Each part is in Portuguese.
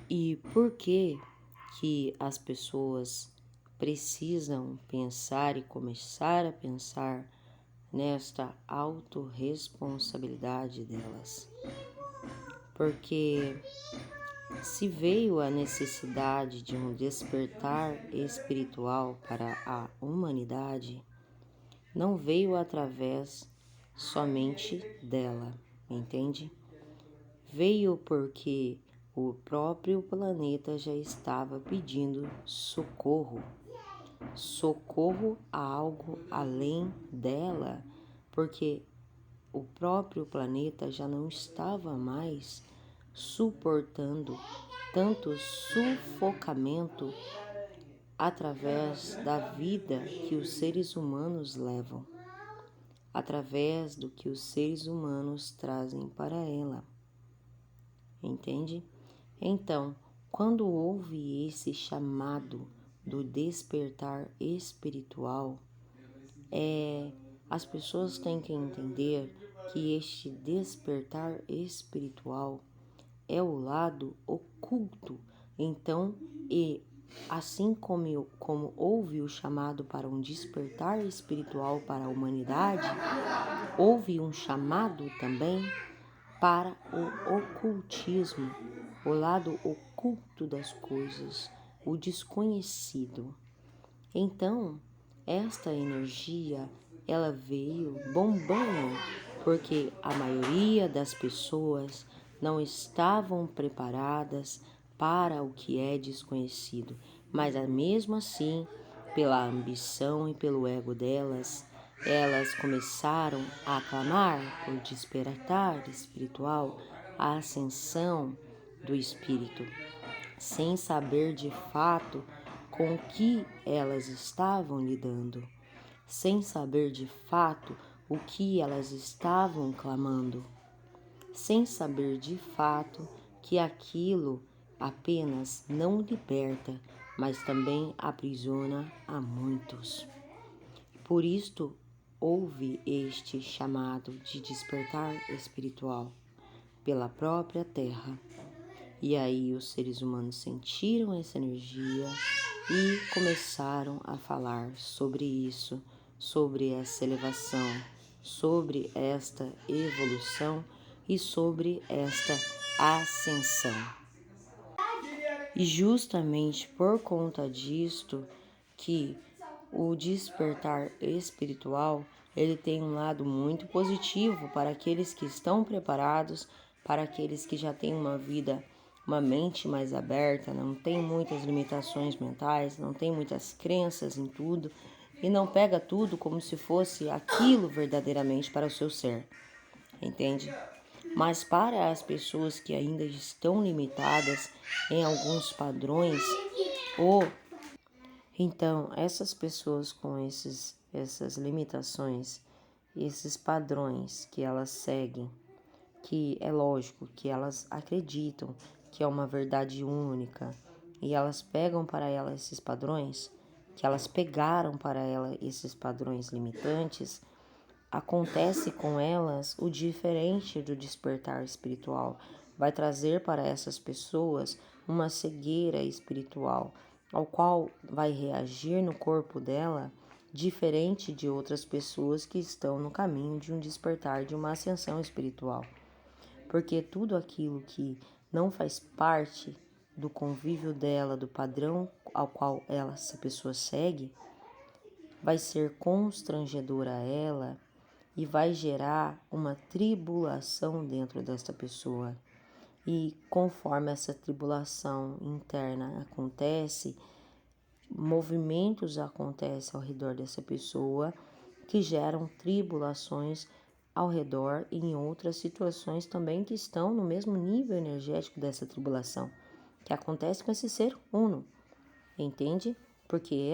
E por que as pessoas precisam pensar e começar a pensar nesta autorresponsabilidade delas? Porque se veio a necessidade de um despertar espiritual para a humanidade, não veio através somente dela, entende? Veio porque o próprio planeta já estava pedindo socorro, socorro a algo além dela, porque o próprio planeta já não estava mais suportando tanto sufocamento através da vida que os seres humanos levam, através do que os seres humanos trazem para ela. Entende? Então, quando houve esse chamado do despertar espiritual, as pessoas têm que entender que este despertar espiritual é o lado oculto. Então, assim como houve o chamado para um despertar espiritual para a humanidade, houve um chamado também para o ocultismo, o lado oculto das coisas, o desconhecido. Então, esta energia, ela veio bombando, porque a maioria das pessoas não estavam preparadas para o que é desconhecido, mas mesmo assim, pela ambição e pelo ego delas, elas começaram a clamar por despertar espiritual, a ascensão do espírito, sem saber de fato com o que elas estavam lidando, sem saber de fato o que elas estavam clamando, sem saber de fato que aquilo apenas não liberta, mas também aprisiona a muitos. Por isto, houve este chamado de despertar espiritual pela própria Terra. E aí os seres humanos sentiram essa energia e começaram a falar sobre isso, sobre essa elevação, sobre esta evolução e sobre esta ascensão. E justamente por conta disto que o despertar espiritual, ele tem um lado muito positivo para aqueles que estão preparados, para aqueles que já têm uma mente mais aberta, não tem muitas limitações mentais, não tem muitas crenças em tudo e não pega tudo como se fosse aquilo verdadeiramente para o seu ser, entende? Mas para as pessoas que ainda estão limitadas em alguns padrões, então essas pessoas com essas limitações, esses padrões que elas seguem, que é lógico que elas acreditam que é uma verdade única e elas pegam para ela esses padrões, que elas pegaram para ela esses padrões limitantes, acontece com elas o diferente do despertar espiritual. Vai trazer para essas pessoas uma cegueira espiritual, ao qual vai reagir no corpo dela diferente de outras pessoas que estão no caminho de um despertar, de uma ascensão espiritual. Porque tudo aquilo que não faz parte do convívio dela, do padrão ao qual essa pessoa segue, vai ser constrangedor a ela e vai gerar uma tribulação dentro desta pessoa. E conforme essa tribulação interna acontece, movimentos acontecem ao redor dessa pessoa que geram tribulações ao redor e em outras situações também que estão no mesmo nível energético dessa tribulação, que acontece com esse ser uno, entende? Porque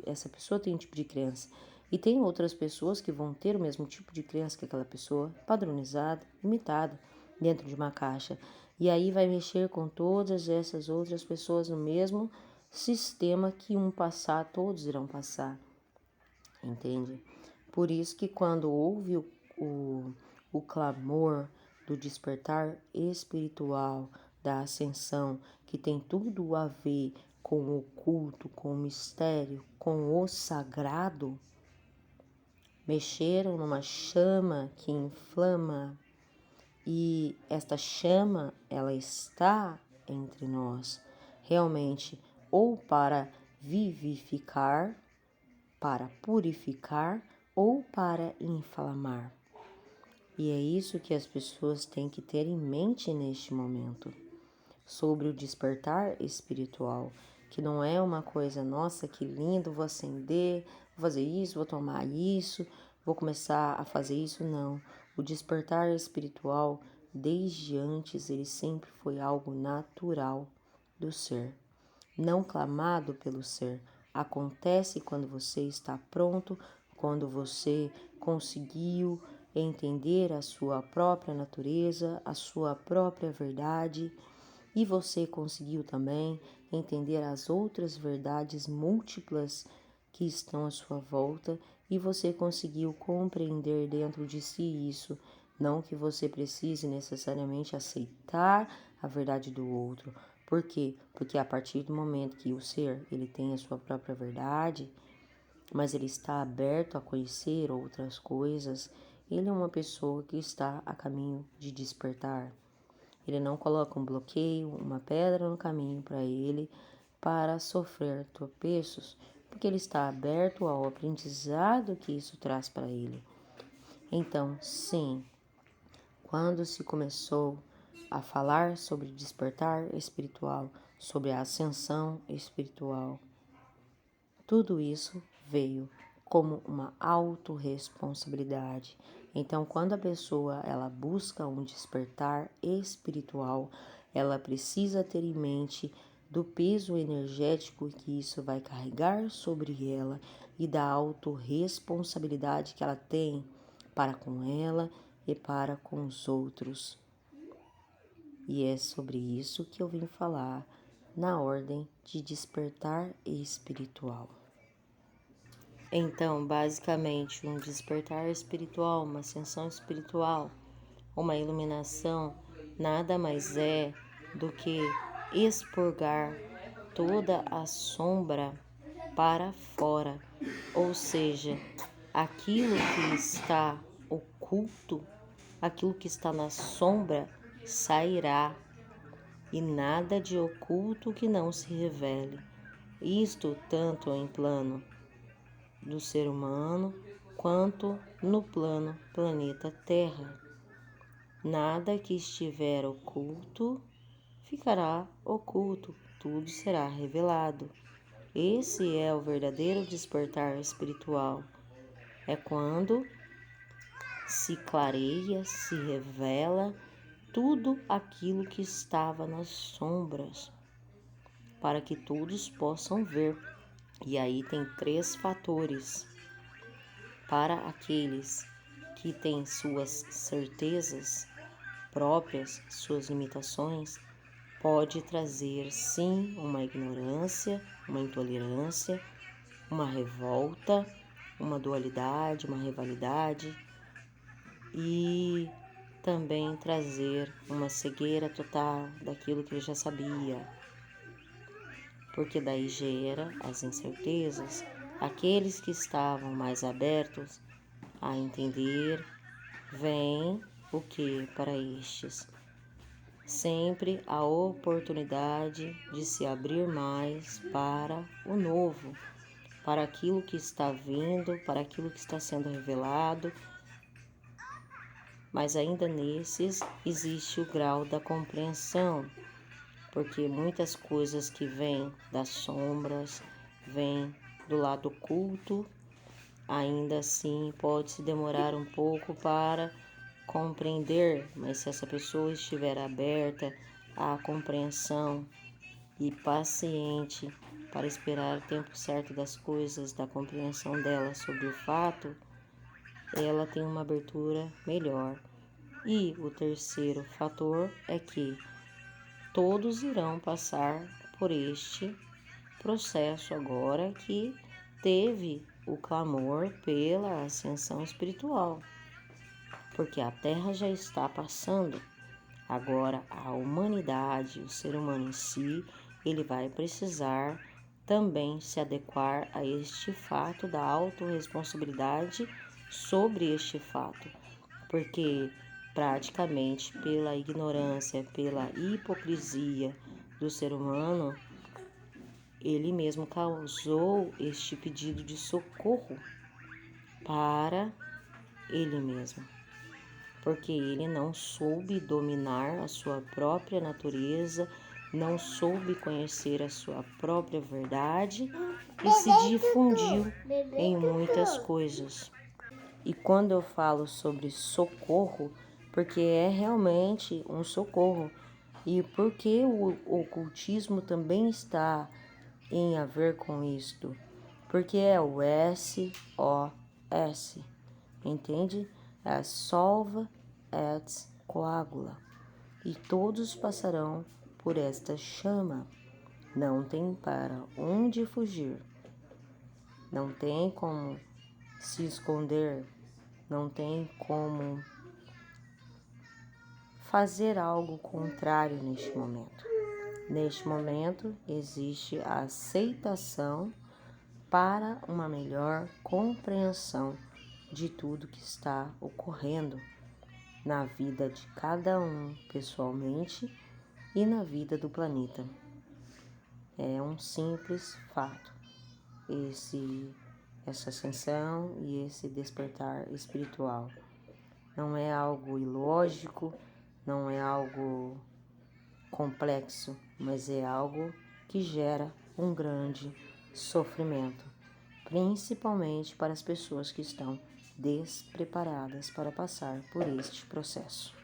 essa pessoa tem um tipo de crença e tem outras pessoas que vão ter o mesmo tipo de crença que aquela pessoa, padronizada, limitada, dentro de uma caixa. E aí vai mexer com todas essas outras pessoas no mesmo sistema que um passar, todos irão passar, entende? Por isso que quando houve o clamor do despertar espiritual da ascensão, que tem tudo a ver com o oculto, com o mistério, com o sagrado, mexeram numa chama que inflama, e esta chama, ela está entre nós, realmente, ou para vivificar, para purificar, ou para inflamar. E é isso que as pessoas têm que ter em mente neste momento, sobre o despertar espiritual, que não é uma coisa, nossa, que lindo, vou acender, vou fazer isso, vou tomar isso, vou começar a fazer isso, não. O despertar espiritual, desde antes, ele sempre foi algo natural do ser, não clamado pelo ser. Acontece quando você está pronto, quando você conseguiu entender a sua própria natureza, a sua própria verdade, e você conseguiu também entender as outras verdades múltiplas que estão à sua volta, e você conseguiu compreender dentro de si isso. Não que você precise necessariamente aceitar a verdade do outro. Por quê? Porque a partir do momento que o ser ele tem a sua própria verdade, mas ele está aberto a conhecer outras coisas, ele é uma pessoa que está a caminho de despertar. Ele não coloca um bloqueio, uma pedra no caminho para ele para sofrer tropeços, porque ele está aberto ao aprendizado que isso traz para ele. Então, sim, quando se começou a falar sobre despertar espiritual, sobre a ascensão espiritual, tudo isso veio como uma autorresponsabilidade. Então, quando a pessoa ela busca um despertar espiritual, ela precisa ter em mente do peso energético que isso vai carregar sobre ela e da autorresponsabilidade que ela tem para com ela e para com os outros. E é sobre isso que eu vim falar na ordem de despertar espiritual. Então, basicamente, um despertar espiritual, uma ascensão espiritual, uma iluminação, nada mais é do que expurgar toda a sombra para fora, ou seja, aquilo que está oculto, aquilo que está na sombra, sairá, e nada de oculto que não se revele. Isto tanto em plano do ser humano, quanto no plano planeta Terra. Nada que estiver oculto ficará oculto, tudo será revelado. Esse é o verdadeiro despertar espiritual. É quando se clareia, se revela tudo aquilo que estava nas sombras, para que todos possam ver. E aí tem 3 fatores. Para aqueles que têm suas certezas próprias, suas limitações, pode trazer sim uma ignorância, uma intolerância, uma revolta, uma dualidade, uma rivalidade, e também trazer uma cegueira total daquilo que ele já sabia, porque daí gera as incertezas. Aqueles que estavam mais abertos a entender, vem o que para estes? Sempre a oportunidade de se abrir mais para o novo, para aquilo que está vindo, para aquilo que está sendo revelado. Mas ainda nesses existe o grau da compreensão, porque muitas coisas que vêm das sombras, vêm do lado oculto, ainda assim pode-se demorar um pouco para compreender, mas se essa pessoa estiver aberta à compreensão e paciente para esperar o tempo certo das coisas, da compreensão dela sobre o fato, ela tem uma abertura melhor. E o terceiro fator é que todos irão passar por este processo agora que teve o clamor pela ascensão espiritual, porque a Terra já está passando, Agora, a humanidade, o ser humano em si, ele vai precisar também se adequar a este fato da autorresponsabilidade sobre este fato, porque praticamente pela ignorância, pela hipocrisia do ser humano, ele mesmo causou este pedido de socorro para ele mesmo, porque ele não soube dominar a sua própria natureza, não soube conhecer a sua própria verdade e se difundiu em muitas coisas. E quando eu falo sobre socorro, porque é realmente um socorro, e porque o ocultismo também está em a ver com isto, porque é o SOS, entende? É solva et coagula, e todos passarão por esta chama. Não tem para onde fugir, não tem como se esconder, não tem como fazer algo contrário neste momento. Neste momento existe a aceitação para uma melhor compreensão de tudo que está ocorrendo na vida de cada um pessoalmente e na vida do planeta. É um simples fato, essa ascensão e esse despertar espiritual. Não é algo ilógico, não é algo complexo, mas é algo que gera um grande sofrimento, principalmente para as pessoas que estão despreparadas para passar por este processo.